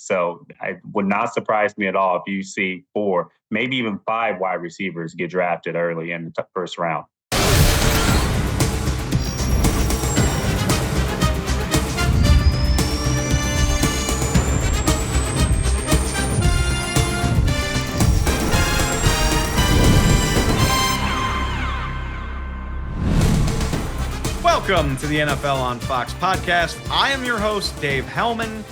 So it would not surprise me at all if you see 4, maybe even 5 wide receivers get drafted early in the first round. Welcome to the NFL on Fox podcast. I am your host, Dave Helman,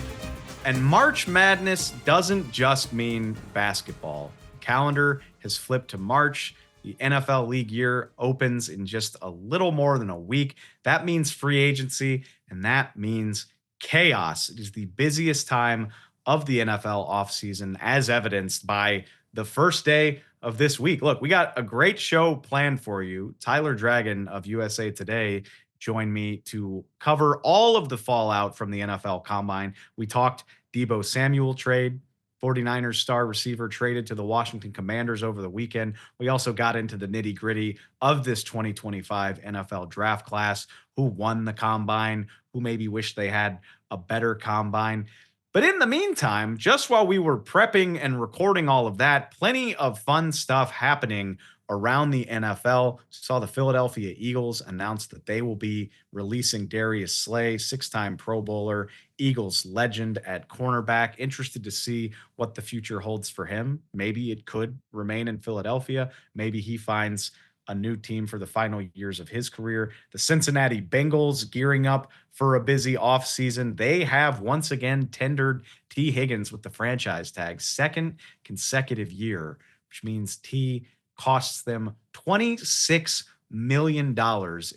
and March Madness doesn't just mean basketball. The calendar has flipped to March. The NFL league year opens in just a little more than a week. That means free agency, and that means chaos. It is the busiest time of the NFL offseason, as evidenced by the first day of this week. Look, we got a great show planned for you. Tyler Dragon of USA Today joined me to cover all of the fallout from the NFL Combine. We talked Deebo Samuel trade, 49ers star receiver traded to the Washington Commanders over the weekend. We also got into the nitty-gritty of this 2025 NFL draft class, who won the Combine, who maybe wish they had a better Combine. But in the meantime, just while we were prepping and recording all of that, plenty of fun stuff happening around the NFL. Saw the Philadelphia Eagles announce that they will be releasing Darius Slay, 6-time Pro Bowler, Eagles legend at cornerback. Interested to see what the future holds for him. Maybe it could remain in Philadelphia. Maybe he finds a new team for the final years of his career. The Cincinnati Bengals gearing up for a busy offseason. They have once again tendered T. Higgins with the franchise tag, second consecutive year, which means T costs them $26 million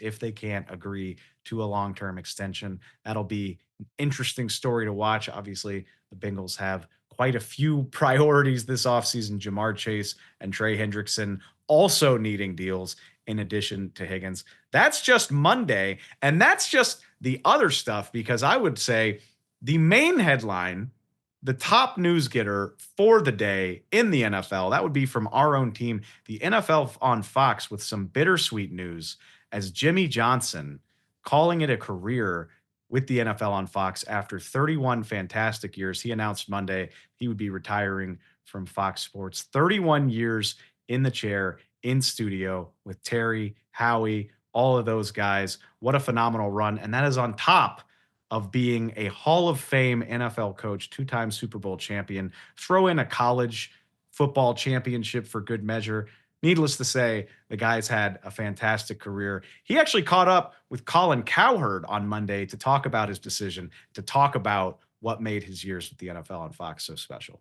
if they can't agree to a long-term extension. That'll be an interesting story to watch. Obviously, the Bengals have quite a few priorities this offseason. Jamar Chase and Trey Hendrickson also needing deals in addition to Higgins. That's just Monday, and that's just the other stuff, because I would say the main headline, the top news getter for the day in the NFL, that would be from our own team, the NFL on Fox, with some bittersweet news as Jimmy Johnson calling it a career with the NFL on Fox after 31 fantastic years. He announced Monday he would be retiring from Fox Sports. 31 years in the chair, in studio with Terry, Howie, all of those guys. What a phenomenal run. And that is on top of being a Hall of Fame NFL coach, 2-time Super Bowl champion. Throw in a college football championship for good measure. Needless to say, the guy's had a fantastic career. He actually caught up with Colin Cowherd on Monday to talk about his decision, to talk about what made his years with the NFL on Fox so special.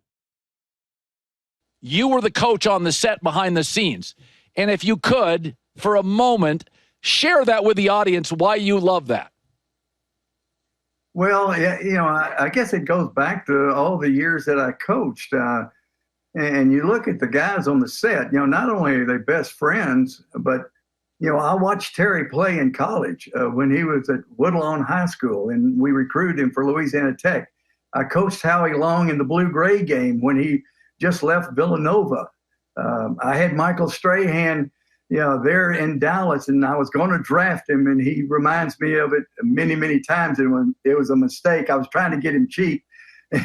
You were the coach on the set behind the scenes. And if you could, for a moment, share that with the audience, why you love that. Well, I guess it goes back to all the years that I coached. And you look at the guys on the set, not only are they best friends, but, I watched Terry play in college when he was at Woodlawn High School, and we recruited him for Louisiana Tech. I coached Howie Long in the blue-gray game when he just left Villanova. I had Michael Strahan, there in Dallas, and I was going to draft him, and he reminds me of it many, many times. And when it was a mistake, I was trying to get him cheap,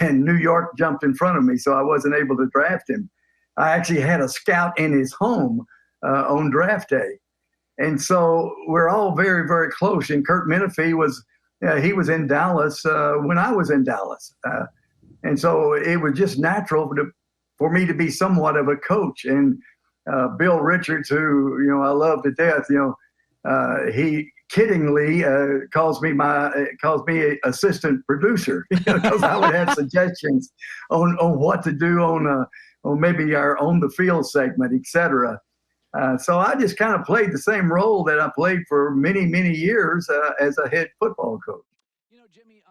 and New York jumped in front of me, so I wasn't able to draft him. I actually had a scout in his home on draft day. And so we're all very, very close. And Kurt Menefee he was in Dallas when I was in Dallas. And so it was just natural for me to be somewhat of a coach. And Bill Richards, who, I love to death, he kiddingly calls me assistant producer, because I would have suggestions on what to do on maybe our on the field segment, etc. So I just kind of played the same role that I played for many, many years as a head football coach. Jimmy,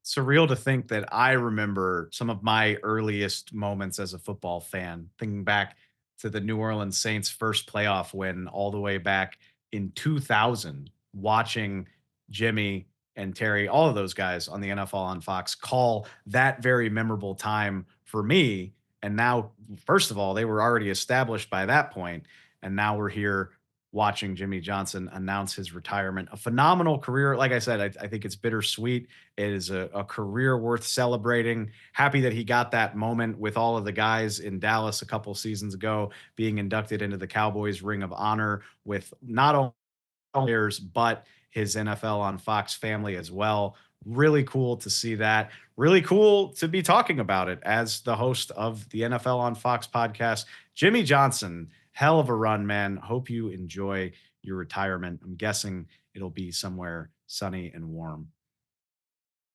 surreal to think that I remember some of my earliest moments as a football fan, thinking back to the New Orleans Saints' first playoff win all the way back in 2000, watching Jimmy and Terry, all of those guys on the NFL on Fox, call that very memorable time for me. And now, first of all, they were already established by that point, and now we're here watching Jimmy Johnson announce his retirement. A phenomenal career. Like I said, I think it's bittersweet. It is a career worth celebrating. Happy that he got that moment with all of the guys in Dallas a couple seasons ago, being inducted into the Cowboys Ring of Honor with not only players, but his NFL on Fox family as well. Really cool to see that. Really cool to be talking about it as the host of the NFL on Fox podcast. Jimmy Johnson, hell of a run, man. Hope you enjoy your retirement. I'm guessing it'll be somewhere sunny and warm.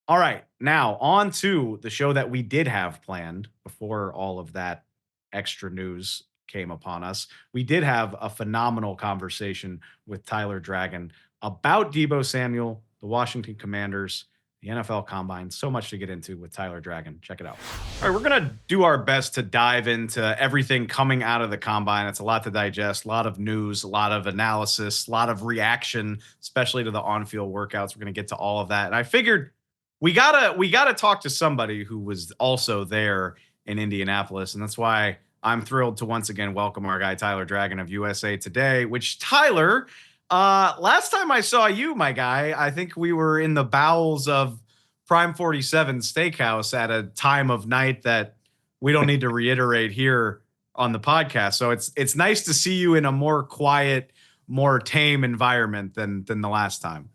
All right, now on to the show that we did have planned before all of that extra news came upon us. We did have a phenomenal conversation with Tyler Dragon about Deebo Samuel, the Washington Commanders, the NFL Combine. So much to get into with Tyler Dragon. Check it out. All right, we're going to do our best to dive into everything coming out of the Combine. It's a lot to digest, a lot of news, a lot of analysis, a lot of reaction, especially to the on-field workouts. We're going to get to all of that. And I figured we gotta talk to somebody who was also there in Indianapolis, and that's why I'm thrilled to once again welcome our guy Tyler Dragon of USA Today. Which Tyler, last time I saw you, my guy, I think we were in the bowels of Prime 47 Steakhouse at a time of night that we don't need to reiterate here on the podcast. So it's nice to see you in a more quiet, more tame environment than the last time.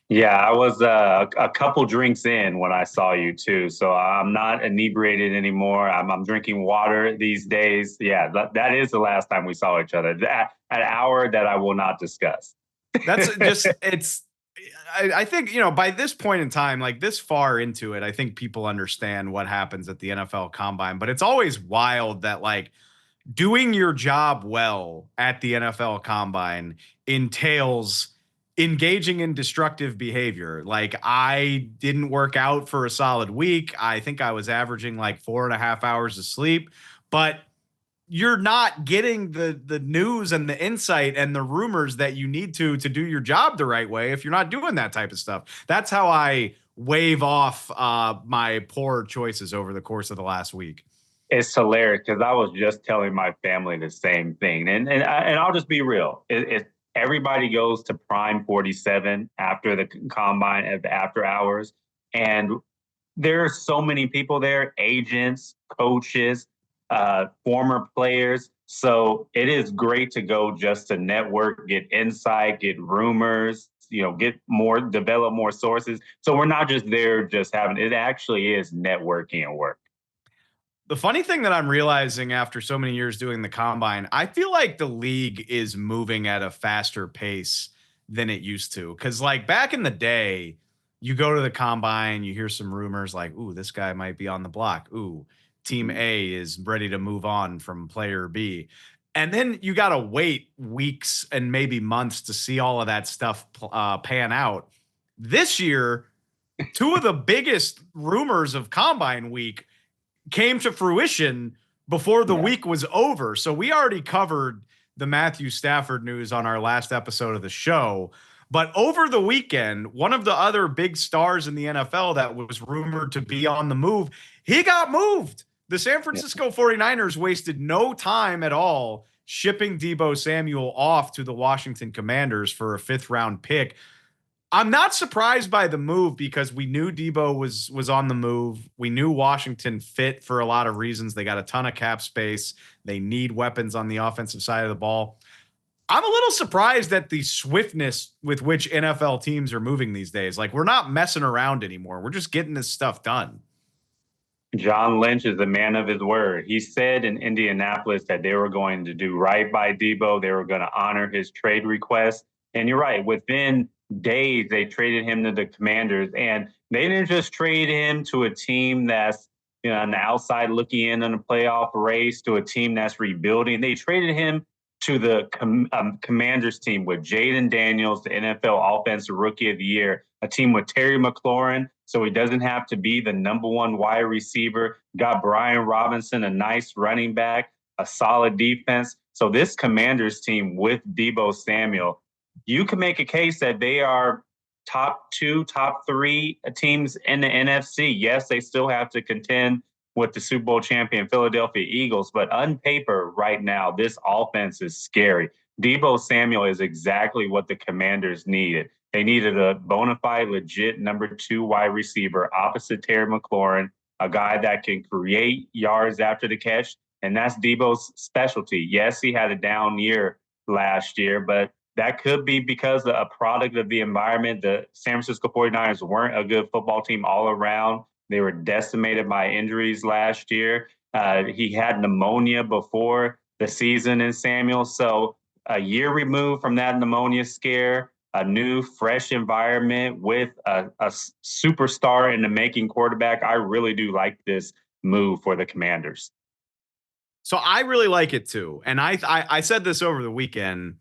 Yeah, I was a couple drinks in when I saw you too, so I'm not inebriated anymore. I'm drinking water these days. Yeah, that is the last time we saw each other. An hour that I will not discuss. That's just I think, by this point in time, like this far into it, I think people understand what happens at the NFL Combine. But it's always wild that like doing your job well at the NFL Combine entails engaging in destructive behavior. Like I didn't work out for a solid week. I think I was averaging like 4.5 hours of sleep, but you're not getting the news and the insight and the rumors that you need to do your job the right way if you're not doing that type of stuff. That's how I wave off my poor choices over the course of the last week. It's hilarious because I was just telling my family the same thing, and I'll just be real. Everybody goes to Prime 47 after the Combine at the after hours. And there are so many people there, agents, coaches, former players. So it is great to go just to network, get insight, get rumors, develop more sources. So we're not just there just having, it actually is networking and work. The funny thing that I'm realizing after so many years doing the Combine, I feel like the league is moving at a faster pace than it used to. Because like back in the day, you go to the Combine, you hear some rumors like, ooh, this guy might be on the block. Ooh, team A is ready to move on from player B. And then you got to wait weeks and maybe months to see all of that stuff pan out. This year, two of the biggest rumors of Combine week came to fruition before the week was over. So we already covered the Matthew Stafford news on our last episode of the show. But over the weekend, one of the other big stars in the NFL that was rumored to be on the move, he got moved. The San Francisco 49ers wasted no time at all shipping Deebo Samuel off to the Washington Commanders for a 5th-round pick. I'm not surprised by the move because we knew Deebo was on the move. We knew Washington fit for a lot of reasons. They got a ton of cap space. They need weapons on the offensive side of the ball. I'm a little surprised at the swiftness with which NFL teams are moving these days. Like, we're not messing around anymore. We're just getting this stuff done. John Lynch is a man of his word. He said in Indianapolis that they were going to do right by Deebo. They were going to honor his trade request. And you're right. Within days, they traded him to the Commanders. And they didn't just trade him to a team that's on the outside looking in on a playoff race, to a team that's rebuilding. They traded him to the Commanders team with Jaden Daniels, the NFL Offensive Rookie of the Year, a team with Terry McLaurin, so he doesn't have to be the number one wide receiver. Got Brian Robinson, a nice running back, a solid defense. So this Commanders team with Deebo Samuel, you can make a case that they are top 2, top 3 teams in the NFC. Yes, they still have to contend with the Super Bowl champion Philadelphia Eagles, but on paper right now, this offense is scary. Deebo Samuel is exactly what the Commanders needed. They needed a bona fide, legit number 2 wide receiver opposite Terry McLaurin, a guy that can create yards after the catch, and that's Deebo's specialty. Yes, he had a down year last year, but that could be because a product of the environment. The San Francisco 49ers weren't a good football team all around. They were decimated by injuries last year. He had pneumonia before the season in Samuel. So a year removed from that pneumonia scare, a new, fresh environment with a superstar in the making quarterback. I really do like this move for the Commanders. So I really like it too. And I said this over the weekend.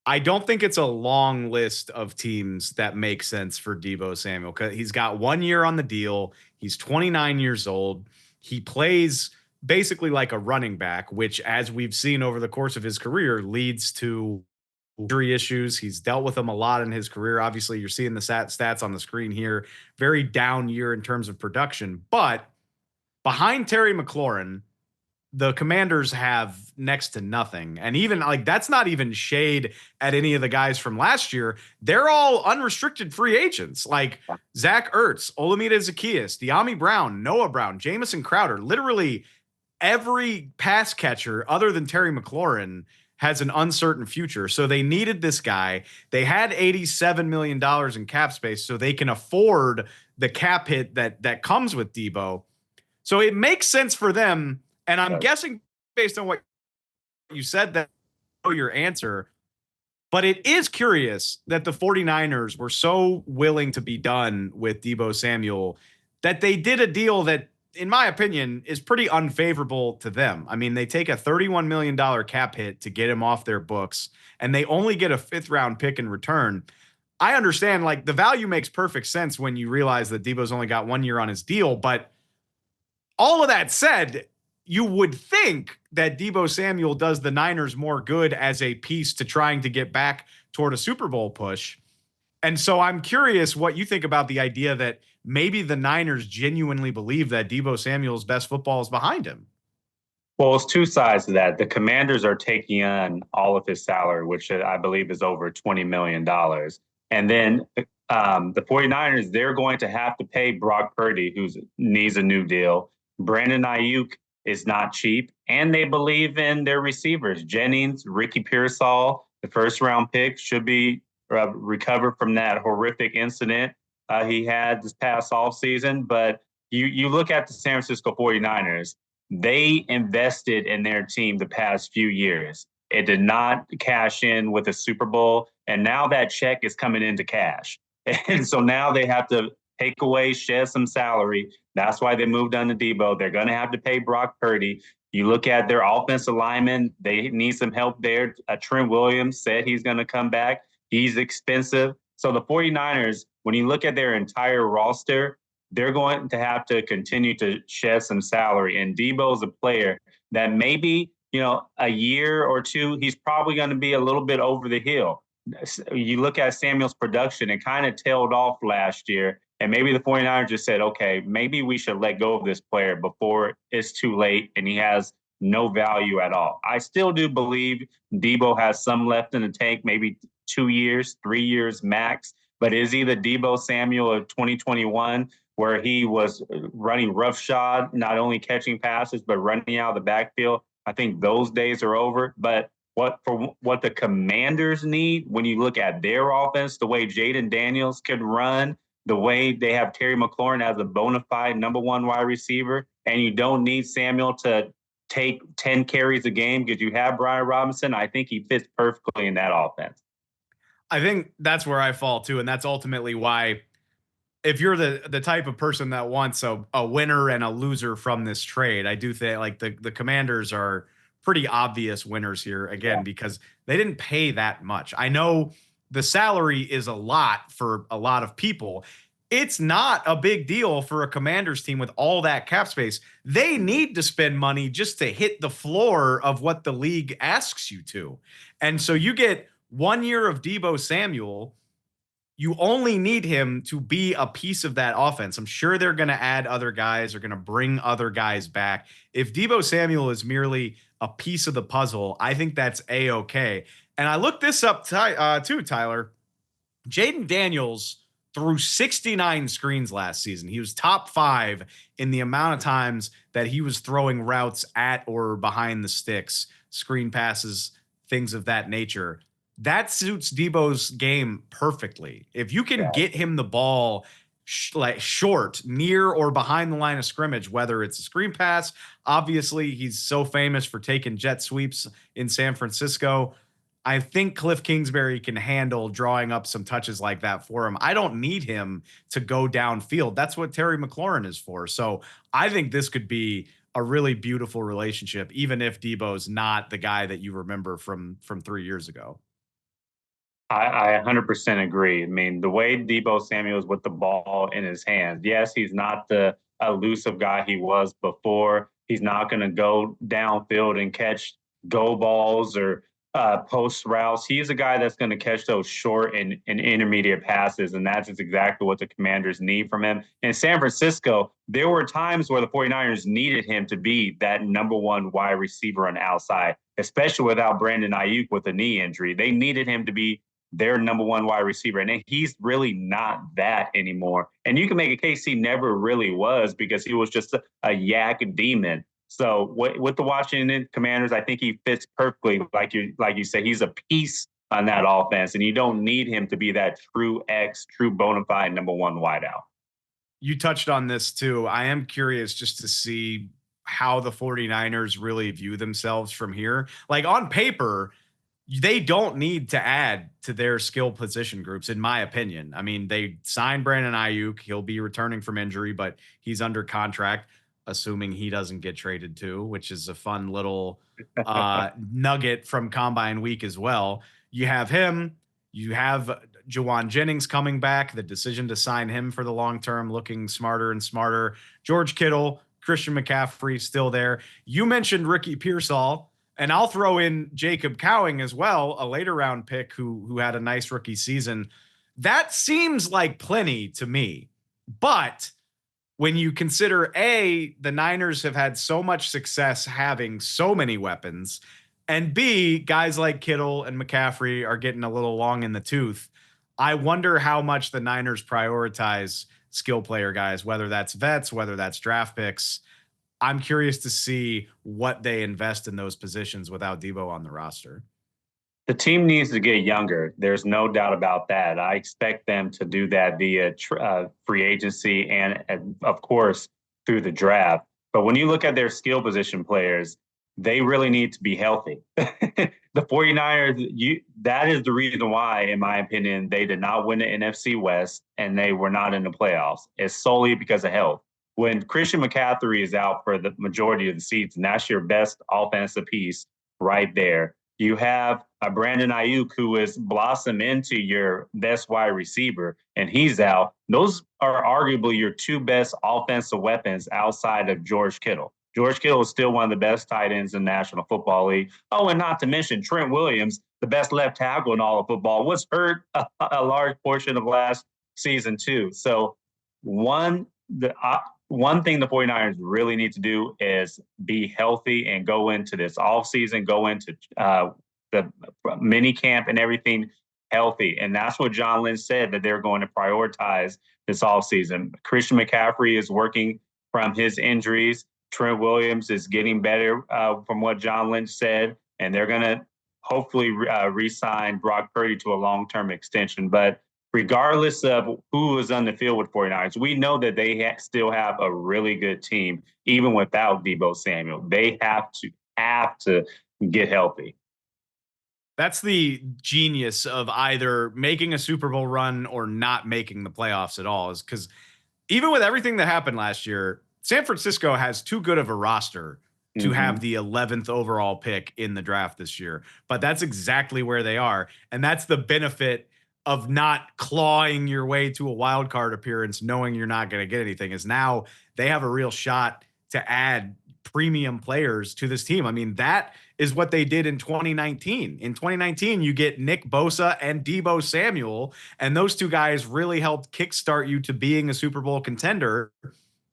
I don't think it's a long list of teams that make sense for Deebo Samuel because he's got 1 year on the deal. He's 29 years old. He plays basically like a running back, which, as we've seen over the course of his career, leads to injury issues. He's dealt with them a lot in his career. Obviously, you're seeing the stats on the screen here. Very down year in terms of production. But behind Terry McLaurin, the Commanders have next to nothing. And even like that's not even shade at any of the guys from last year. They're all unrestricted free agents like Zach Ertz, Olamide Zaccheaus, De'Ami Brown, Noah Brown, Jamison Crowder. Literally every pass catcher other than Terry McLaurin has an uncertain future. So they needed this guy. They had $87 million in cap space so they can afford the cap hit that comes with Deebo. So it makes sense for them. And I'm guessing based on what you said that I know your answer, but it is curious that the 49ers were so willing to be done with Deebo Samuel that they did a deal that, in my opinion, is pretty unfavorable to them. I mean, they take a $31 million cap hit to get him off their books, and they only get a 5th round pick in return. I understand, like, the value makes perfect sense when you realize that Deebo's only got 1 year on his deal, but all of that said, you would think that Deebo Samuel does the Niners more good as a piece to trying to get back toward a Super Bowl push. And so I'm curious what you think about the idea that maybe the Niners genuinely believe that Deebo Samuel's best football is behind him. Well, it's two sides to that. The Commanders are taking on all of his salary, which I believe is over $20 million. And then the 49ers, they're going to have to pay Brock Purdy, who needs a new deal. Brandon Ayuk is not cheap, and they believe in their receivers. Jennings, Ricky Pearsall, the 1st round pick, should be recovered from that horrific incident he had this past offseason. But you look at the San Francisco 49ers, they invested in their team the past few years. It did not cash in with a Super Bowl, and now that check is coming into cash. And so now they have to take away, shed some salary. That's why they moved on to Deebo. They're going to have to pay Brock Purdy. You look at their offensive linemen, they need some help there. Trent Williams said he's going to come back. He's expensive. So the 49ers, when you look at their entire roster, they're going to have to continue to shed some salary. And Deebo's a player that maybe, a year or two, he's probably going to be a little bit over the hill. You look at Samuel's production, it kind of tailed off last year. And maybe the 49ers just said, okay, maybe we should let go of this player before it's too late and he has no value at all. I still do believe Deebo has some left in the tank, maybe 2 years, 3 years max. But is he the Deebo Samuel of 2021 where he was running roughshod, not only catching passes, but running out of the backfield? I think those days are over. But what the Commanders need, when you look at their offense, the way Jaden Daniels could run, the way they have Terry McLaurin as a bona fide number 1 wide receiver, and you don't need Samuel to take 10 carries a game because you have Brian Robinson, I think he fits perfectly in that offense. I think that's where I fall too, and that's ultimately why, if you're the type of person that wants a winner and a loser from this trade, I do think like the Commanders are pretty obvious winners here again, because they didn't pay that much. I know the salary is a lot for a lot of people. It's not a big deal for a Commanders team with all that cap space. They need to spend money just to hit the floor of what the league asks you to. And so you get 1 year of Deebo Samuel. You only need him to be a piece of that offense. I'm sure they're going to add other guys, are going to bring other guys back. If Deebo Samuel is merely a piece of the puzzle, I think that's A-okay. And I looked this up too, Tyler. Jaden Daniels threw 69 screens last season. He was top 5 in the amount of times that he was throwing routes at or behind the sticks, screen passes, things of that nature. That suits Deebo's game perfectly. If you can get him the ball like short, near or behind the line of scrimmage, whether it's a screen pass, obviously he's so famous for taking jet sweeps in San Francisco. I think Cliff Kingsbury can handle drawing up some touches like that for him. I don't need him to go downfield. That's what Terry McLaurin is for. So I think this could be a really beautiful relationship, even if Deebo's not the guy that you remember from 3 years ago. I 100% agree. I mean, the way Deebo Samuel's with the ball in his hands, yes, he's not the elusive guy he was before. He's not going to go downfield and catch go balls or post routes. He's a guy that's going to catch those short and intermediate passes, and that's just exactly what the Commanders need from him. In San Francisco, there were times where the 49ers needed him to be that number one wide receiver on the outside, especially without Brandon Ayuk with a knee injury. They needed him to be their number one wide receiver. And he's really not that anymore. And you can make a case he never really was because he was just a yak demon. So with the Washington Commanders, I think he fits perfectly. Like you said, he's a piece on that offense, and you don't need him to be that true bona fide number one wideout. You touched on this too. I am curious just to see how the 49ers really view themselves from here. Like on paper, they don't need to add to their skill position groups, in my opinion. I mean, they signed Brandon Ayuk. He'll be returning from injury, but he's under contract, assuming he doesn't get traded too, which is a fun little nugget from Combine Week as well. You have him. You have Juwan Jennings coming back. The decision to sign him for the long term, looking smarter and smarter. George Kittle, Christian McCaffrey still there. You mentioned Ricky Pearsall. And I'll throw in Jacob Cowing as well, a later round pick who had a nice rookie season. That seems like plenty to me. But when you consider, A, the Niners have had so much success having so many weapons, and B, guys like Kittle and McCaffrey are getting a little long in the tooth, I wonder how much the Niners prioritize skill player guys, whether that's vets, whether that's draft picks. I'm curious to see what they invest in those positions without Deebo on the roster. The team needs to get younger. There's no doubt about that. I expect them to do that via free agency and, of course, through the draft. But when you look at their skill position players, they really need to be healthy. The 49ers, that is the reason why, in my opinion, they did not win the NFC West and they were not in the playoffs. It's solely because of health. When Christian McCaffrey is out for the majority of the season, that's your best offensive piece right there. You have a Brandon Ayuk who has blossomed into your best wide receiver, and he's out. Those are arguably your two best offensive weapons outside of George Kittle. George Kittle is still one of the best tight ends in the National Football League. Oh, and not to mention Trent Williams, the best left tackle in all of football, was hurt a large portion of last season too. So one thing the 49ers really need to do is be healthy and go into this offseason, go into the mini camp and everything healthy. And that's what John Lynch said, that they're going to prioritize this offseason. Christian McCaffrey is working from his injuries. Trent Williams is getting better from what John Lynch said. And they're going to hopefully re-sign Brock Purdy to a long-term extension. But regardless of who is on the field with 49ers, we know that they still have a really good team, even without Deebo Samuel. They have to get healthy. That's the genius of either making a Super Bowl run or not making the playoffs at all, is because even with everything that happened last year, San Francisco has too good of a roster to have the 11th overall pick in the draft this year. But that's exactly where they are. And that's the benefit of not clawing your way to a wild card appearance, knowing you're not going to get anything, is now they have a real shot to add premium players to this team. I mean, that is what they did in 2019. In 2019, you get Nick Bosa and Deebo Samuel, and those two guys really helped kickstart you to being a Super Bowl contender.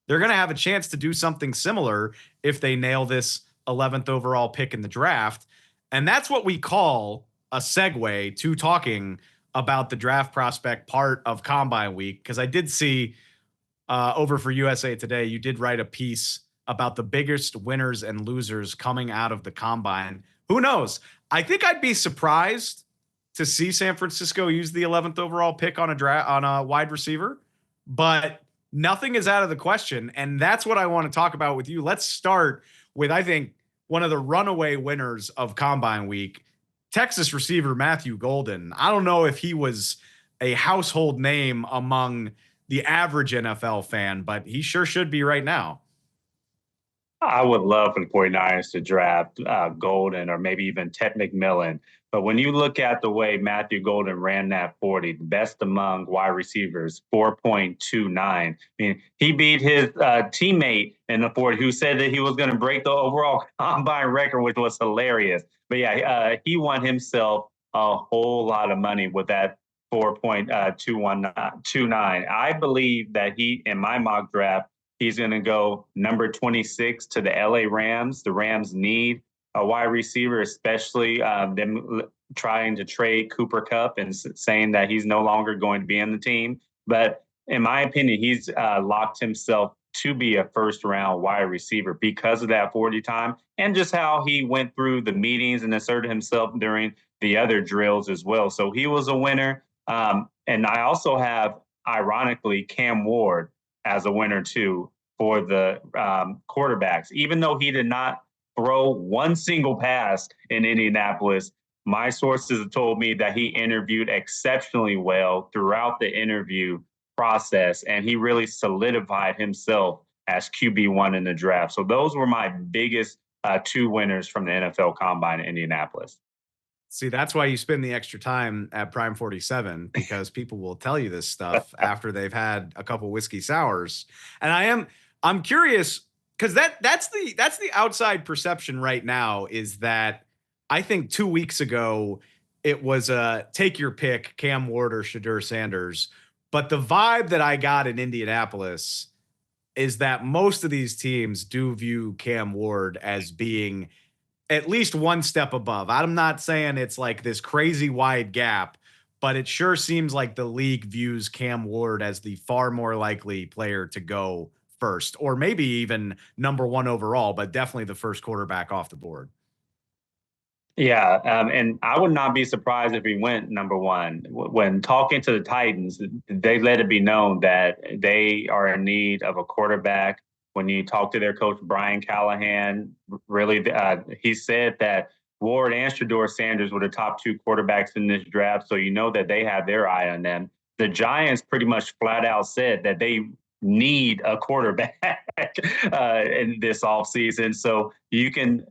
They're going to have a chance to do something similar if they nail this 11th overall pick in the draft. And that's what we call a segue to talking about the draft prospect part of Combine Week, because I did see over for USA Today, you did write a piece about the biggest winners and losers coming out of the Combine. Who knows? I think I'd be surprised to see San Francisco use the 11th overall pick on a wide receiver, but nothing is out of the question. And that's what I want to talk about with you. Let's start with, I think, one of the runaway winners of Combine Week, Texas receiver Matthew Golden. I don't know if he was a household name among the average NFL fan, but he sure should be right now. I would love for the 49ers to draft Golden or maybe even Ted McMillan. But when you look at the way Matthew Golden ran that 40, the best among wide receivers, 4.29. I mean, he beat his teammate in the 40 who said that he was going to break the overall combine record, which was hilarious. But yeah, he won himself a whole lot of money with that 4.29. I believe that in my mock draft, he's going to go number 26 to the LA Rams. The Rams need a wide receiver, especially them trying to trade Cooper Kupp and saying that he's no longer going to be in the team. But in my opinion, he's locked himself to be a first-round wide receiver because of that 40 time and just how he went through the meetings and asserted himself during the other drills as well. So he was a winner. And I also have, ironically, Cam Ward as a winner too for the quarterbacks. Even though he did not throw one single pass in Indianapolis, my sources have told me that he interviewed exceptionally well throughout the interview process, and he really solidified himself as QB1 in the draft. So those were my biggest two winners from the NFL Combine in Indianapolis. See, that's why you spend the extra time at Prime 47, because people will tell you this stuff after they've had a couple whiskey sours. And I'm curious, because that's the outside perception right now, is that I think 2 weeks ago it was take your pick, Cam Ward or Shadur Sanders. But the vibe that I got in Indianapolis is that most of these teams do view Cam Ward as being at least one step above. I'm not saying it's like this crazy wide gap, but it sure seems like the league views Cam Ward as the far more likely player to go first, or maybe even number one overall, but definitely the first quarterback off the board. Yeah, and I would not be surprised if he went number one. When talking to the Titans, they let it be known that they are in need of a quarterback. When you talk to their coach, Brian Callahan, really, he said that Ward and Shadur Sanders were the top two quarterbacks in this draft, so you know that they have their eye on them. The Giants pretty much flat out said that they need a quarterback in this offseason. So you can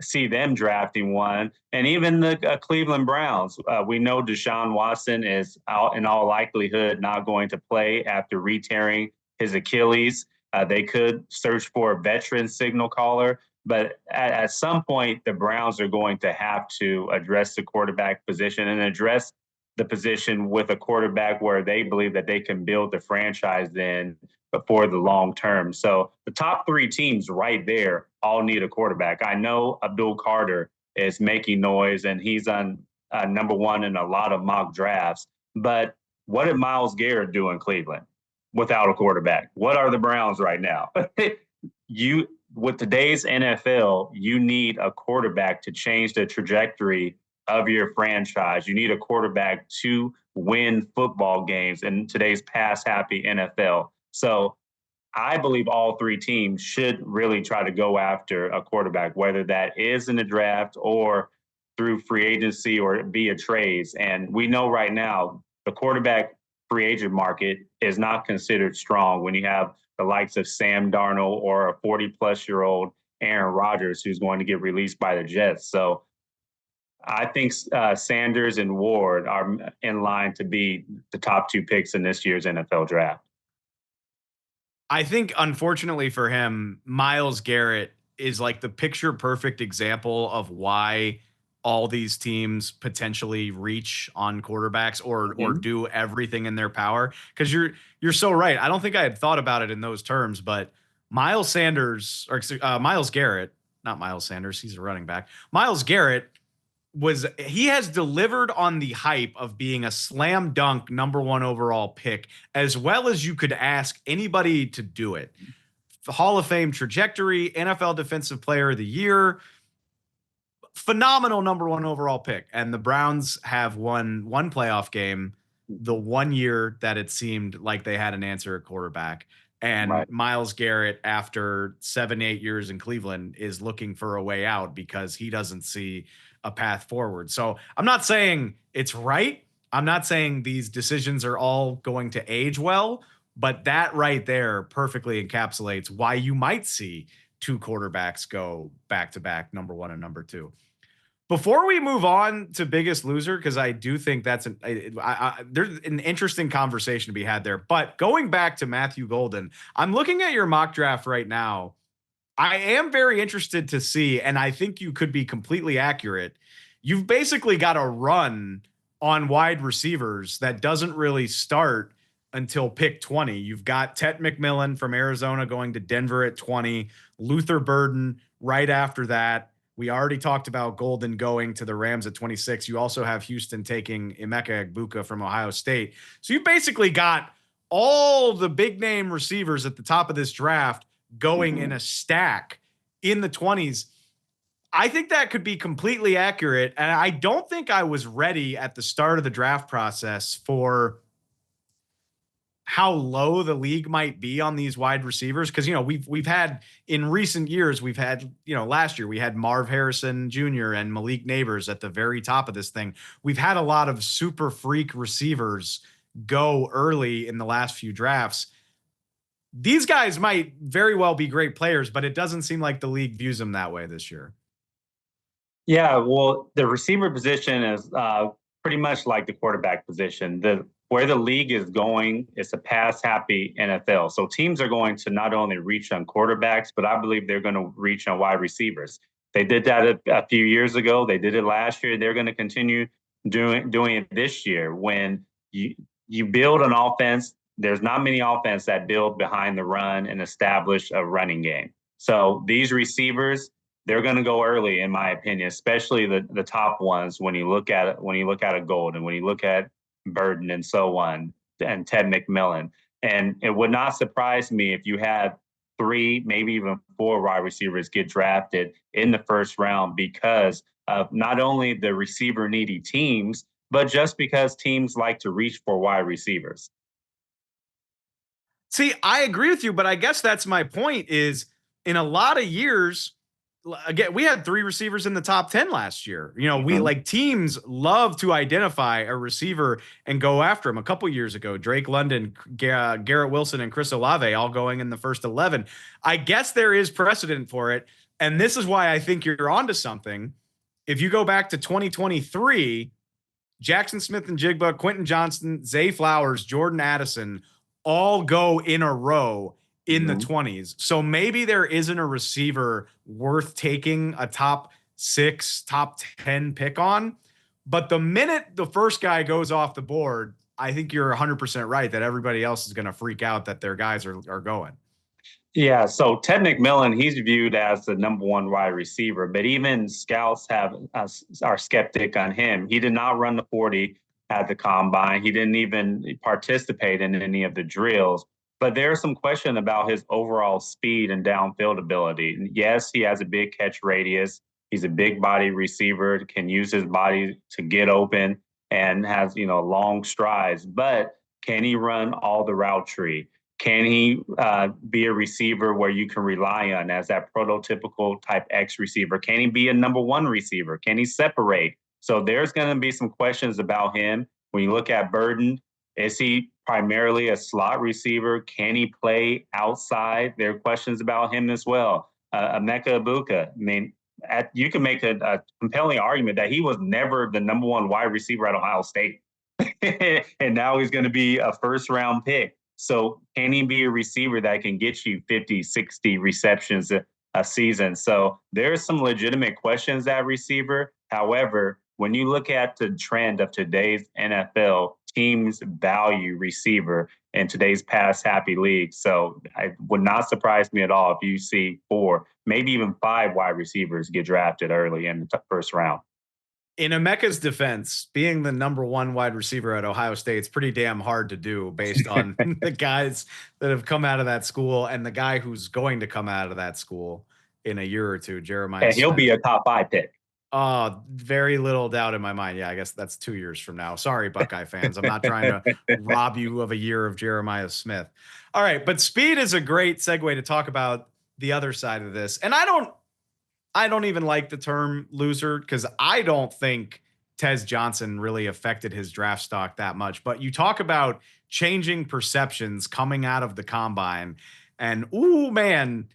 see them drafting one. And even the Cleveland Browns, we know Deshaun Watson is out in all likelihood not going to play after re-tearing his Achilles. They could search for a veteran signal caller, but at some point, the Browns are going to have to address the quarterback position and address the position with a quarterback where they believe that they can build the franchise in for the long term. So the top three teams right there all need a quarterback. I know Abdul Carter is making noise and he's on number one in a lot of mock drafts, but what did Myles Garrett do in Cleveland without a quarterback? What are the Browns right now? With today's NFL, you need a quarterback to change the trajectory of your franchise. You need a quarterback to win football games in today's pass-happy NFL. So I believe all three teams should really try to go after a quarterback, whether that is in the draft or through free agency or via trades. And we know right now the quarterback free agent market is not considered strong when you have the likes of Sam Darnold or a 40-plus-year-old Aaron Rodgers who's going to get released by the Jets. So I think Sanders and Ward are in line to be the top two picks in this year's NFL draft. I think, unfortunately for him, Myles Garrett is like the picture perfect example of why all these teams potentially reach on quarterbacks or do everything in their power. Because you're so right. I don't think I had thought about it in those terms, but Myles Garrett, not Miles Sanders, he's a running back. Myles Garrett he has delivered on the hype of being a slam dunk number 1 overall pick, as well as you could ask anybody to do it. The Hall of Fame trajectory, NFL Defensive Player of the Year, phenomenal number 1 overall pick. And the Browns have won one playoff game the one year that it seemed like they had an answer at quarterback. And Right. Myles Garrett, after 7-8 years in Cleveland, is looking for a way out because he doesn't see a path forward. So I'm not saying it's right. I'm not saying these decisions are all going to age well, but that right there perfectly encapsulates why you might see 2 quarterbacks go back-to-back, number 1 and number 2. Before we move on to biggest loser, because I do think that's there's an interesting conversation to be had there. But going back to Matthew Golden, I'm looking at your mock draft right now. I am very interested to see, and I think you could be completely accurate. You've basically got a run on wide receivers that doesn't really start until pick 20. You've got Tet McMillan from Arizona going to Denver at 20, Luther Burden right after that. We already talked about Golden going to the Rams at 26. You also have Houston taking Emeka Egbuka from Ohio State. So you basically got all the big name receivers at the top of this draft going in a stack in the 20s. I think that could be completely accurate. And I don't think I was ready at the start of the draft process for how low the league might be on these wide receivers. Cause we've had in recent years, last year we had Marv Harrison Jr. and Malik Neighbors at the very top of this thing. We've had a lot of super freak receivers go early in the last few drafts. These guys might very well be great players, but it doesn't seem like the league views them that way this year. Yeah, well, the receiver position is pretty much like the quarterback position. Where the league is going, it's a pass-happy NFL. So teams are going to not only reach on quarterbacks, but I believe they're going to reach on wide receivers. They did that a few years ago. They did it last year. They're going to continue doing it this year. When you build an offense, there's not many offense that build behind the run and establish a running game. So these receivers, they're going to go early, in my opinion, especially the top ones. When you look at a Golden, when you look at Burden and so on, and Ted McMillan, and it would not surprise me if you had 3, maybe even 4 wide receivers get drafted in the first round because of not only the receiver needy teams, but just because teams like to reach for wide receivers. See, I agree with you, but I guess that's my point is in a lot of years, again, we had 3 receivers in the top 10 last year. We like teams love to identify a receiver and go after him. A couple years ago, Drake London, Garrett Wilson, and Chris Olave all going in the first 11. I guess there is precedent for it. And this is why I think you're onto something. If you go back to 2023, Jackson Smith-Njigba, Quentin Johnston, Zay Flowers, Jordan Addison all go in a row in the 20s. So maybe there isn't a receiver worth taking a top 6, top 10 pick on. But the minute the first guy goes off the board, I think you're 100% right that everybody else is going to freak out that their guys are going. Yeah, so Ted McMillan, he's viewed as the number 1 wide receiver, but even scouts are skeptic on him. He did not run the 40 at the combine. He didn't even participate in any of the drills. But there's some question about his overall speed and downfield ability. Yes, he has a big catch radius. He's a big body receiver, can use his body to get open and has, long strides. But can he run all the route tree? Can he be a receiver where you can rely on as that prototypical type X receiver? Can he be a number 1 receiver? Can he separate? So there's going to be some questions about him. When you look at Burden, is he primarily a slot receiver? Can he play outside? There are questions about him as well. Emeka Egbuka, I mean, you can make a compelling argument that he was never the number 1 wide receiver at Ohio State. And now he's going to be a first-round pick. So can he be a receiver that can get you 50, 60 receptions a season? So there's some legitimate questions at receiver. However, when you look at the trend of today's NFL, teams value receiver in today's pass-happy league. So it would not surprise me at all if you see 4, maybe even 5 wide receivers get drafted early in the first round. In Emeka's defense, being the number one wide receiver at Ohio State is pretty damn hard to do based on the guys that have come out of that school and the guy who's going to come out of that school in a year or two, Jeremiah And he'll Smith. be a top 5 pick. Very little doubt in my mind. Yeah, I guess that's 2 years from now. Sorry, Buckeye fans. I'm not trying to rob you of a year of Jeremiah Smith. All right, but speed is a great segue to talk about the other side of this. And I don't even like the term loser because I don't think Tez Johnson really affected his draft stock that much. But you talk about changing perceptions coming out of the combine, and ooh, man,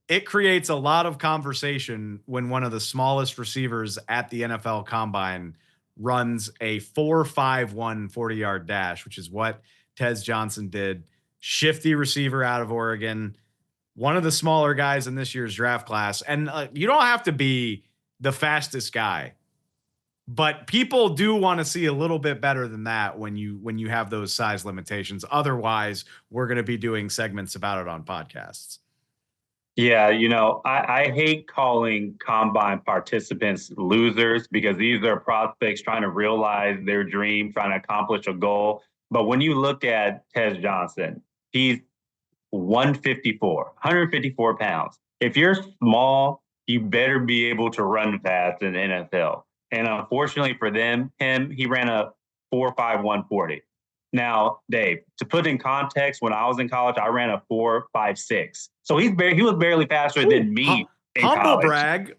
it creates a lot of conversation when one of the smallest receivers at the NFL combine runs a 4.51 40-yard dash, which is what Tez Johnson did. Shifty receiver out of Oregon, one of the smaller guys in this year's draft class. And you don't have to be the fastest guy, but people do want to see a little bit better than that when you have those size limitations. Otherwise, we're going to be doing segments about it on podcasts. Yeah, I hate calling combine participants losers because these are prospects trying to realize their dream, trying to accomplish a goal. But when you look at Tez Johnson, he's 154 pounds. If you're small, you better be able to run fast in the NFL. And unfortunately for him, he ran a 4.51 40. Now, Dave, to put in context, when I was in college, I ran a 4.56. So he was barely faster than me. Humble brag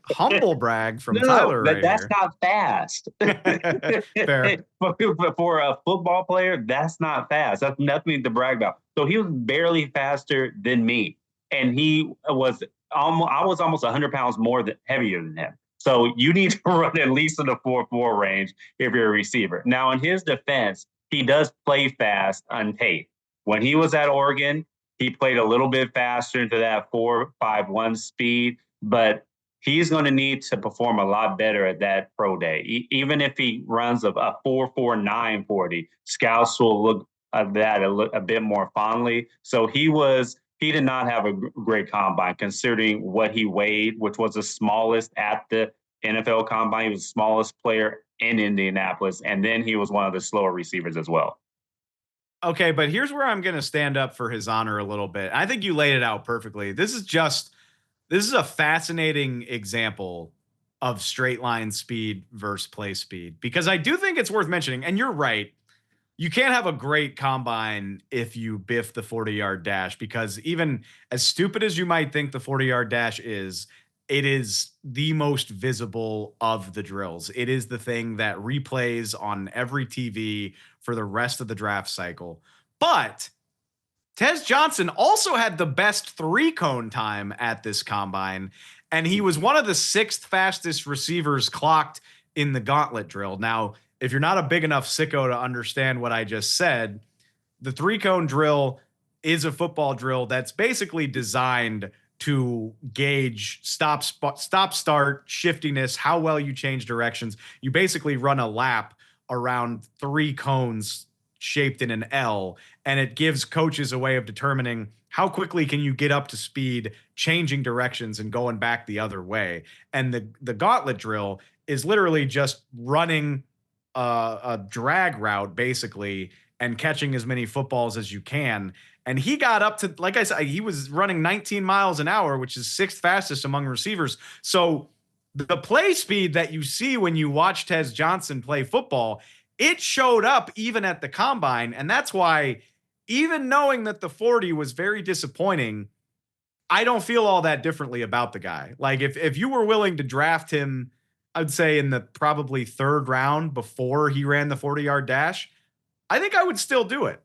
from Tyler. That's not fast. Fair. For a football player, that's not fast. That's nothing to brag about. So he was barely faster than me, and I was almost 100 pounds heavier than him. So you need to run at least in the 4.4 range if you're a receiver. Now, in his defense, he does play fast on tape. When he was at Oregon, he played a little bit faster into that 4.51 speed. But he's going to need to perform a lot better at that pro day. Even if he runs a 4.49 40, scouts will look at that a bit more fondly. So he did not have a great combine considering what he weighed, which was the smallest at the NFL combine. He was the smallest player in Indianapolis. And then he was one of the slower receivers as well. Okay, but here's where I'm going to stand up for his honor a little bit. I think you laid it out perfectly. This is a fascinating example of straight line speed versus play speed, because I do think it's worth mentioning. And you're right. You can't have a great combine if you biff the 40-yard dash, because even as stupid as you might think the 40-yard dash is, it is the most visible of the drills. It is the thing that replays on every TV for the rest of the draft cycle. But Tez Johnson also had the best 3-cone time at this combine, and he was one of the 6th fastest receivers clocked in the gauntlet drill. Now, if you're not a big enough sicko to understand what I just said, the 3-cone drill is a football drill that's basically designed to gauge stop, start, shiftiness, how well you change directions. You basically run a lap around 3 cones shaped in an L, and it gives coaches a way of determining how quickly can you get up to speed, changing directions and going back the other way. And the gauntlet drill is literally just running a drag route basically and catching as many footballs as you can. And he got up to, like I said, he was running 19 miles an hour, which is 6th fastest among receivers. So the play speed that you see when you watch Tez Johnson play football, it showed up even at the combine. And that's why, even knowing that the 40 was very disappointing, I don't feel all that differently about the guy. Like if you were willing to draft him, I'd say in the probably 3rd round before he ran the 40-yard dash, I think I would still do it.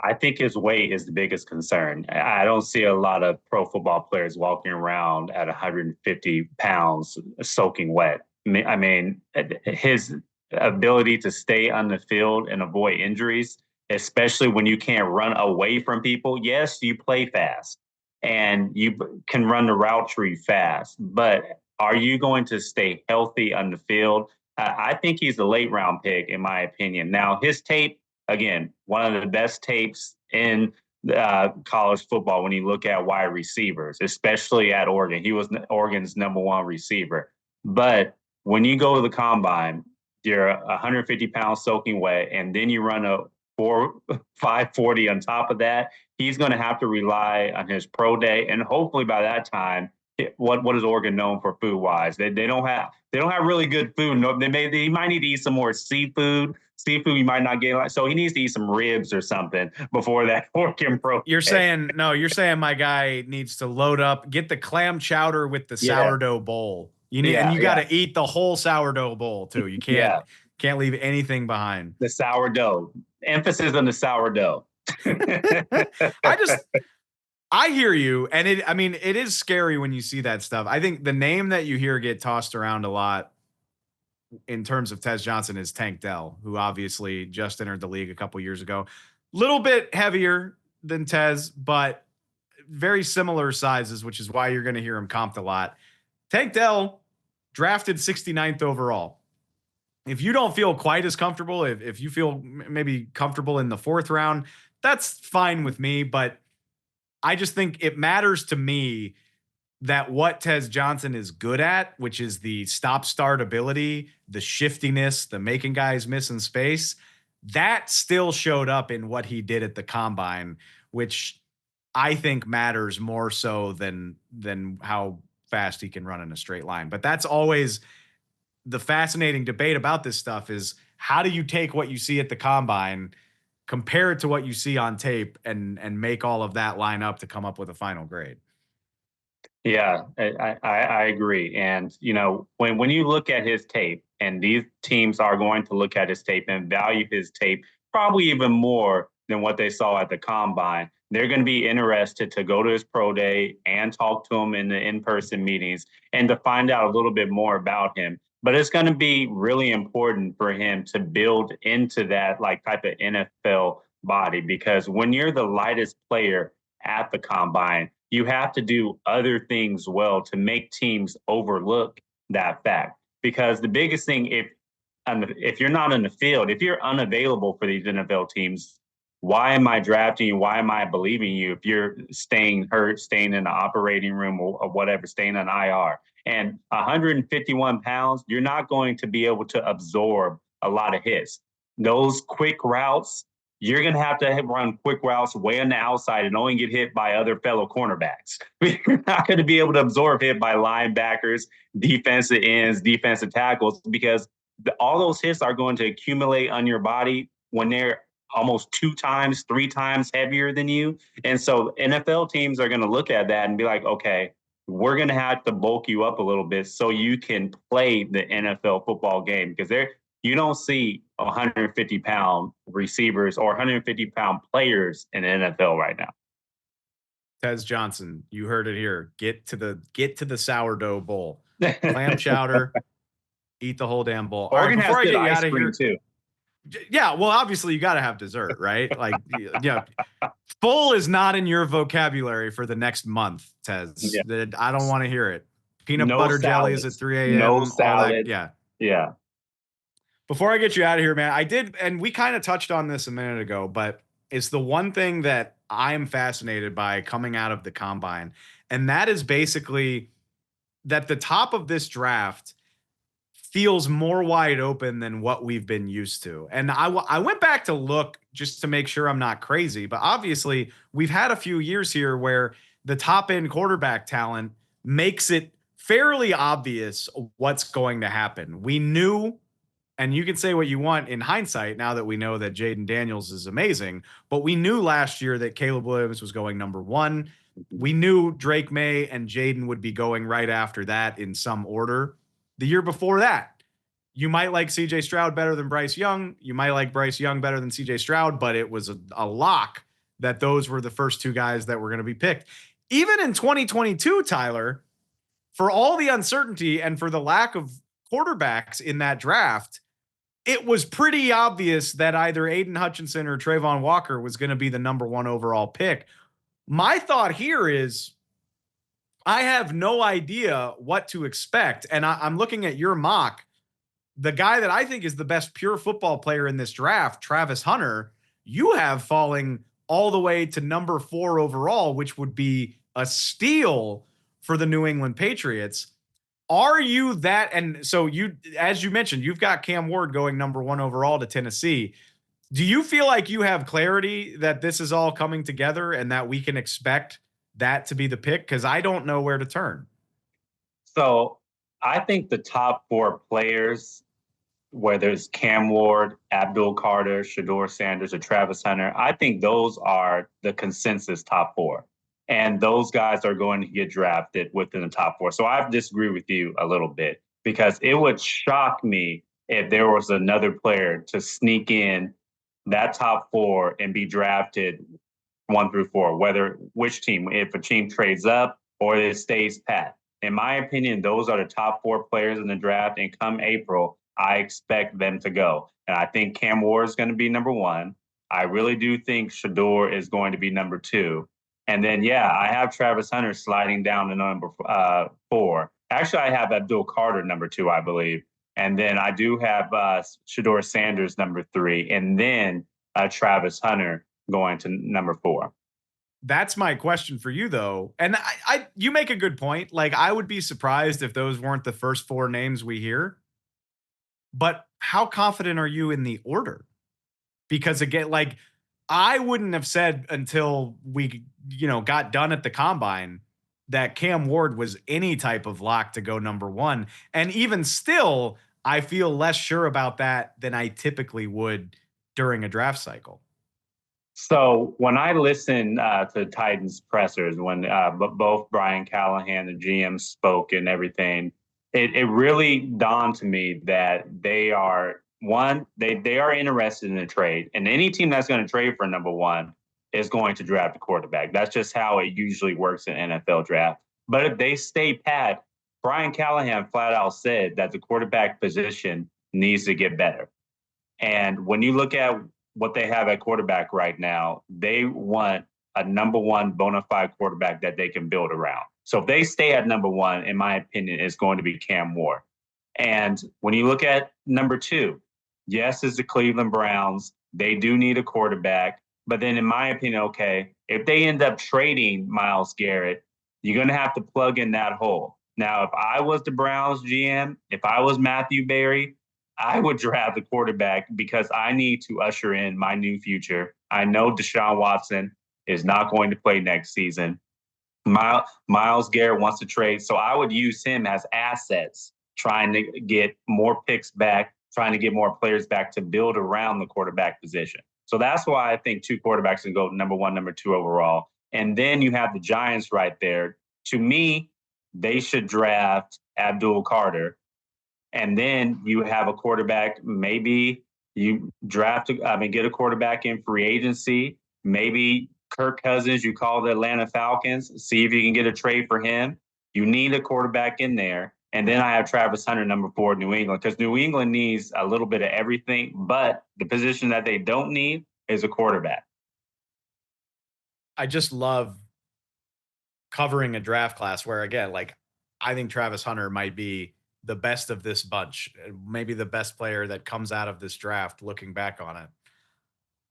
I think his weight is the biggest concern. I don't see a lot of pro football players walking around at 150 pounds soaking wet. I mean, his ability to stay on the field and avoid injuries, especially when you can't run away from people. Yes, you play fast and you can run the route tree fast, but are you going to stay healthy on the field? I think he's a late round pick, in my opinion. Now, his tape, again, one of the best tapes in college football when you look at wide receivers, especially at Oregon. He was Oregon's #1 receiver. But when you go to the combine, you're 150 pounds soaking wet, and then you run a 540 on top of that. He's going to have to rely on his pro day, and hopefully by that time, what is Oregon known for food wise? They don't have really good food. No, he might need to eat some more seafood. Seafood you might not get, so he needs to eat some ribs or something before that Oregon pro. You're saying my guy needs to load up, get the clam chowder with the sourdough bowl. You need, and you got to eat the whole sourdough bowl too. You can't leave anything behind. The sourdough. Emphasis on the sourdough. I hear you, and it is scary when you see that stuff. I think the name that you hear get tossed around a lot in terms of Tez Johnson is Tank Dell, who obviously just entered the league a couple years ago. Little bit heavier than Tez, but very similar sizes, which is why you're going to hear him comped a lot. Tank Dell drafted 69th overall. If you don't feel quite as comfortable, if you feel maybe comfortable in the 4th round, that's fine with me. But I just think it matters to me that what Tez Johnson is good at, which is the stop-start ability, the shiftiness, the making guys miss in space, that still showed up in what he did at the combine, which I think matters more so than how fast he can run in a straight line. But that's always the fascinating debate about this stuff, is how do you take what you see at the combine, compare it to what you see on tape, and make all of that line up to come up with a final grade? Yeah, I agree. And, when you look at his tape, and these teams are going to look at his tape and value his tape probably even more than what they saw at the combine, they're going to be interested to go to his pro day and talk to him in the in-person meetings and to find out a little bit more about him. But it's going to be really important for him to build into that type of NFL body, because when you're the lightest player at the combine, you have to do other things well to make teams overlook that fact. Because the biggest thing, if you're not in the field, if you're unavailable for these NFL teams, why am I drafting you? Why am I believing you if you're staying hurt, staying in the operating room or whatever, staying on IR? And 151 pounds, you're not going to be able to absorb a lot of hits. Those quick routes, you're going to have to run quick routes way on the outside and only get hit by other fellow cornerbacks. You're not going to be able to absorb hit by linebackers, defensive ends, defensive tackles, because all those hits are going to accumulate on your body when they're almost 2 times, 3 times heavier than you. And so NFL teams are going to look at that and be like, okay, we're going to have to bulk you up a little bit so you can play the NFL football game, because you don't see 150-pound receivers or 150-pound players in the NFL right now. Tez Johnson, you heard it here. Get to the sourdough bowl. Clam chowder, eat the whole damn bowl. Oregon has good ice cream too. Yeah, well, obviously you got to have dessert, right? Full is not in your vocabulary for the next month, Tez. Yeah. I don't want to hear it. Peanut butter jellies at 3 a.m. No salad. Yeah. Before I get you out of here, man, I did, and we kind of touched on this a minute ago, but it's the one thing that I am fascinated by coming out of the combine, and that is basically that the top of this draft feels more wide open than what we've been used to. And I went back to look just to make sure I'm not crazy, but obviously we've had a few years here where the top end quarterback talent makes it fairly obvious what's going to happen. We knew, and you can say what you want in hindsight now that we know that Jaden Daniels is amazing, but we knew last year that Caleb Williams was going number 1. We knew Drake May and Jaden would be going right after that in some order. The year before that, you might like CJ Stroud better than Bryce Young. You might like Bryce Young better than CJ Stroud, but it was a lock that those were the first 2 guys that were going to be picked. Even in 2022, Tyler, for all the uncertainty and for the lack of quarterbacks in that draft, it was pretty obvious that either Aiden Hutchinson or Trayvon Walker was going to be the number 1 overall pick. My thought here is I have no idea what to expect. And I'm looking at your mock. The guy that I think is the best pure football player in this draft, Travis Hunter, you have falling all the way to number 4 overall, which would be a steal for the New England Patriots. Are you that? And so as you mentioned, you've got Cam Ward going number 1 overall to Tennessee. Do you feel like you have clarity that this is all coming together and that we can expect that to be the pick? Because I don't know where to turn. So I think the top 4 players, whether it's Cam Ward, Abdul Carter, Shador Sanders, or Travis Hunter, I think those are the consensus top 4. And those guys are going to get drafted within the top 4. So I disagree with you a little bit because it would shock me if there was another player to sneak in that top 4 and be drafted 1 through 4, whether which team, if a team trades up or it stays pat. In my opinion, those are the top 4 players in the draft. And come April, I expect them to go. And I think Cam Ward is going to be number 1. I really do think Shador is going to be number 2. And then, I have Travis Hunter sliding down to number 4. Actually, I have Abdul Carter number 2, I believe. And then I do have Shador Sanders number 3. And then Travis Hunter going to number 4. That's my question for you, though. And you make a good point. Like, I would be surprised if those weren't the first 4 names we hear. But how confident are you in the order? Because again, like, I wouldn't have said until we, got done at the combine that Cam Ward was any type of lock to go number 1. And even still, I feel less sure about that than I typically would during a draft cycle. So when I listen to Titans pressers, when both Brian Callahan, the GM, spoke and everything, it really dawned to me that they are they are interested in a trade, and any team that's going to trade for number 1 is going to draft a quarterback. That's just how it usually works in NFL draft. But if they stay pat, Brian Callahan flat out said that the quarterback position needs to get better. And when you look at what they have at quarterback right now, they want a number 1 bona fide quarterback that they can build around. So if they stay at number 1, in my opinion, it's going to be Cam Ward. And when you look at number 2, yes, it's the Cleveland Browns. They do need a quarterback. But then in my opinion, okay, if they end up trading Myles Garrett, you're going to have to plug in that hole. Now, if I was the Browns GM, if I was Matthew Berry, I would draft the quarterback because I need to usher in my new future. I know Deshaun Watson is not going to play next season. Myles Garrett wants to trade, so I would use him as assets, trying to get more picks back, trying to get more players back to build around the quarterback position. So that's why I think 2 quarterbacks can go number 1, number 2 overall. And then you have the Giants right there. To me, they should draft Abdul Carter. And then you have a quarterback. Maybe you get a quarterback in free agency. Maybe Kirk Cousins, you call the Atlanta Falcons, see if you can get a trade for him. You need a quarterback in there. And then I have Travis Hunter, number 4, New England, because New England needs a little bit of everything. But the position that they don't need is a quarterback. I just love covering a draft class where, again, like, I think Travis Hunter might be the best of this bunch, maybe the best player that comes out of this draft looking back on it.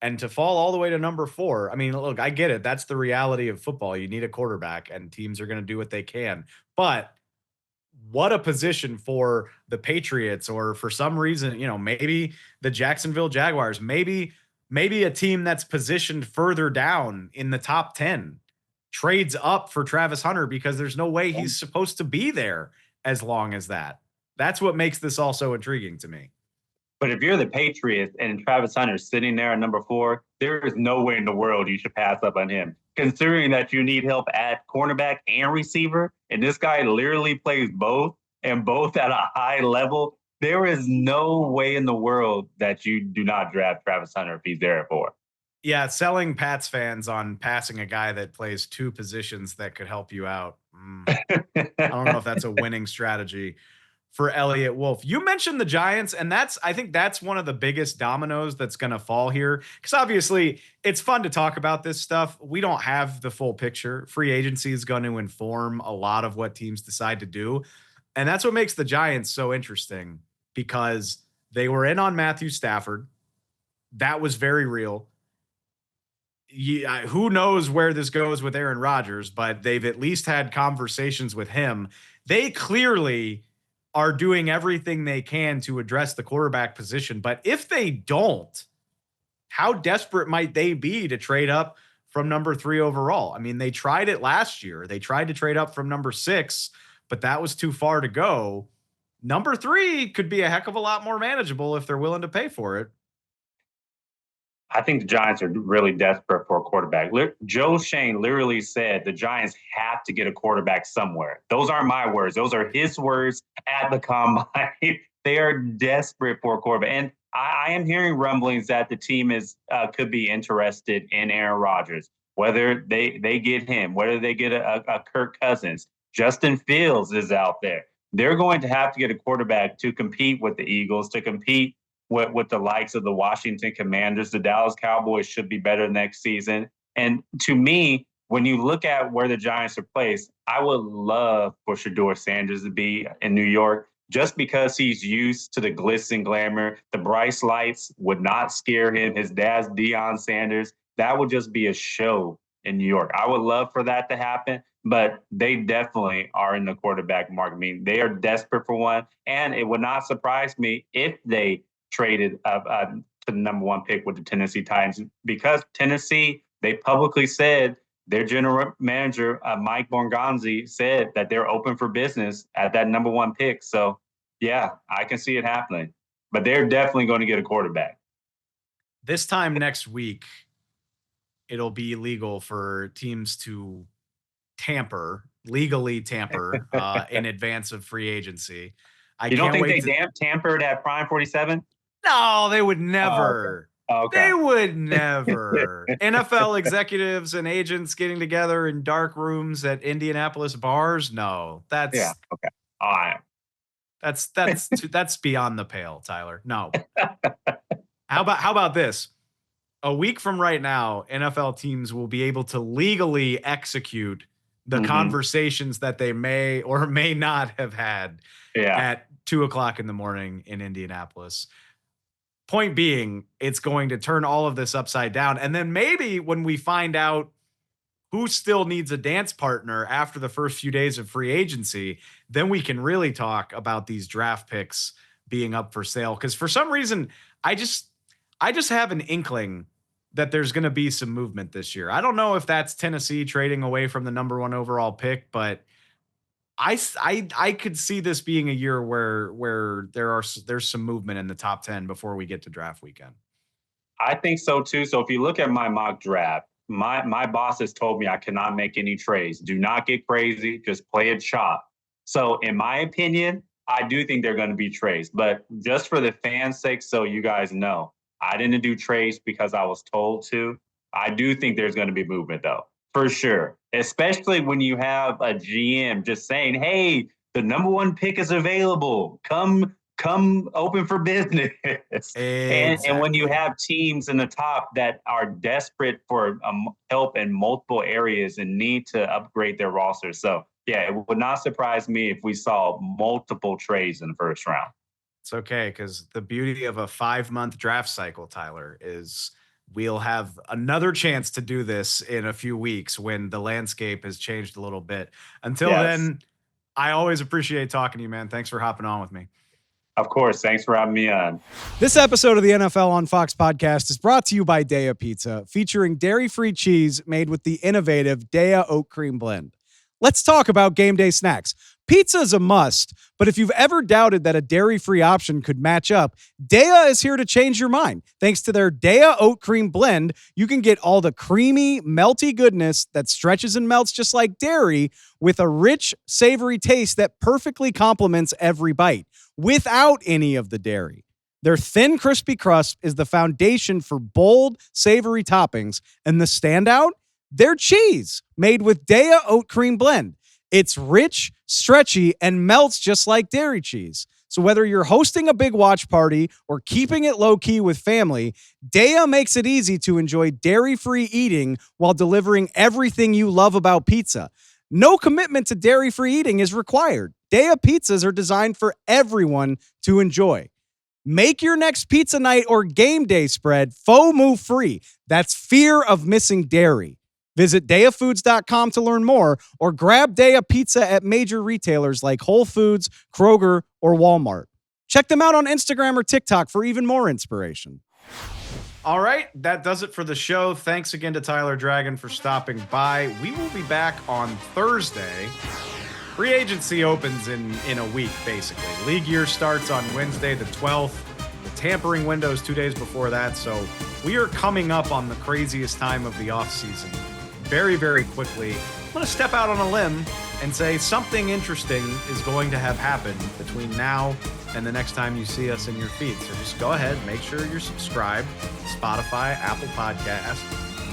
And to fall all the way to number 4, I mean, look, I get it. That's the reality of football. You need a quarterback, and teams are going to do what they can. But what a position for the Patriots, or for some reason, maybe the Jacksonville Jaguars, maybe a team that's positioned further down in the top 10 trades up for Travis Hunter because there's no way he's supposed to be there as long as that. That's what makes this all so intriguing to me. But if you're the Patriots and Travis Hunter's sitting there at number 4, there is no way in the world you should pass up on him, considering that you need help at cornerback and receiver. And this guy literally plays both, and both at a high level. There is no way in the world that you do not draft Travis Hunter if he's there at 4. Yeah, selling Pats fans on passing a guy that plays 2 positions that could help you out. I don't know if that's a winning strategy for Elliott Wolf. You mentioned the Giants, and I think that's one of the biggest dominoes that's going to fall here. Because obviously it's fun to talk about this stuff. We don't have the full picture. Free agency is going to inform a lot of what teams decide to do. And that's what makes the Giants so interesting, because they were in on Matthew Stafford. That was very real. who knows where this goes with Aaron Rodgers, but they've at least had conversations with him. They clearly are doing everything they can to address the quarterback position. But if they don't, how desperate might they be to trade up from number 3 overall? I mean, they tried it last year. They tried to trade up from number 6, but that was too far to go. Number 3 could be a heck of a lot more manageable if they're willing to pay for it. I think the Giants are really desperate for a quarterback. Joe Shane literally said the Giants have to get a quarterback somewhere. Those aren't my words. Those are his words at the combine. They are desperate for a quarterback. And I am hearing rumblings that the team could be interested in Aaron Rodgers, whether they get him, whether they get a Kirk Cousins. Justin Fields is out there. They're going to have to get a quarterback to compete with the Eagles, to compete with the likes of the Washington Commanders. The Dallas Cowboys should be better next season. And to me, when you look at where the Giants are placed, I would love for Shedeur Sanders to be in New York just because he's used to the glitz and glamour. The Bryce lights would not scare him. His dad's Deion Sanders. That would just be a show in New York. I would love for that to happen, but they definitely are in the quarterback market. I mean, they are desperate for one, and it would not surprise me if they traded to the number 1 pick with the Tennessee Titans, because Tennessee, they publicly said, their general manager, Mike Borgonzi, said that they're open for business at that number 1 pick. So, yeah, I can see it happening. But they're definitely going to get a quarterback. This time next week, it'll be legal for teams to legally tamper in advance of free agency. You don't think they tampered at Prime 47? No, they would never. Oh, okay. They would never. NFL executives and agents getting together in dark rooms at Indianapolis bars? No, that's okay. All right. That's beyond the pale, Tyler. No. How about this? A week from right now, NFL teams will be able to legally execute the conversations that they may or may not have had at 2:00 in the morning in Indianapolis. Point being, it's going to turn all of this upside down. And then maybe when we find out who still needs a dance partner after the first few days of free agency, then we can really talk about these draft picks being up for sale. Because for some reason, I just have an inkling that there's going to be some movement this year. I don't know if that's Tennessee trading away from the number 1 overall pick, but I could see this being a year where there's some movement in the top 10 before we get to draft weekend. I think so too. So if you look at my mock draft, my boss has told me I cannot make any trades. Do not get crazy. Just play it chop. So in my opinion, I do think they're going to be trades. But just for the fans' sake, so you guys know, I didn't do trades because I was told to. I do think there's going to be movement, though, for sure. Especially when you have a GM just saying, hey, the number 1 pick is available. Come open for business. Exactly. And when you have teams in the top that are desperate for help in multiple areas and need to upgrade their roster. So, yeah, it would not surprise me if we saw multiple trades in the first round. It's okay, because the beauty of a 5-month draft cycle, Tyler, is we'll have another chance to do this in a few weeks when the landscape has changed a little bit. Until then, I always appreciate talking to you, man. Thanks for hopping on with me. Of course. Thanks for having me on. This episode of the NFL on Fox podcast is brought to you by Daiya Pizza, featuring dairy-free cheese made with the innovative Daiya Oat Cream Blend. Let's talk about game day snacks. Pizza is a must, but if you've ever doubted that a dairy-free option could match up, Daiya is here to change your mind. Thanks to their Daiya Oat Cream Blend, you can get all the creamy, melty goodness that stretches and melts just like dairy with a rich, savory taste that perfectly complements every bite without any of the dairy. Their thin, crispy crust is the foundation for bold, savory toppings, and the standout? Their cheese, made with Daiya Oat Cream Blend. It's rich, stretchy, and melts just like dairy cheese. So whether you're hosting a big watch party or keeping it low-key with family, Daiya makes it easy to enjoy dairy-free eating while delivering everything you love about pizza. No commitment to dairy-free eating is required. Daiya pizzas are designed for everyone to enjoy. Make your next pizza night or game day spread FOMO free. That's fear of missing dairy. Visit DaiyaFoods.com to learn more or grab Daiya Pizza at major retailers like Whole Foods, Kroger, or Walmart. Check them out on Instagram or TikTok for even more inspiration. All right, that does it for the show. Thanks again to Tyler Dragon for stopping by. We will be back on Thursday. Free agency opens in a week, basically. League year starts on Wednesday the 12th. The tampering window is 2 days before that, so we are coming up on the craziest time of the offseason very, very quickly. I'm going to step out on a limb and say something interesting is going to have happened between now and the next time you see us in your feed. So just go ahead, make sure you're subscribed. Spotify, Apple Podcast,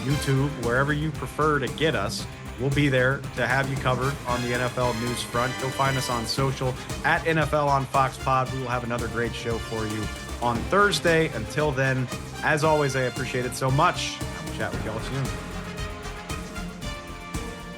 YouTube, wherever you prefer to get us. We'll be there to have you covered on the NFL news front. Go find us on social at NFL on Fox Pod. We will have another great show for you on Thursday. Until then, as always, I appreciate it so much. I'll chat with y'all soon.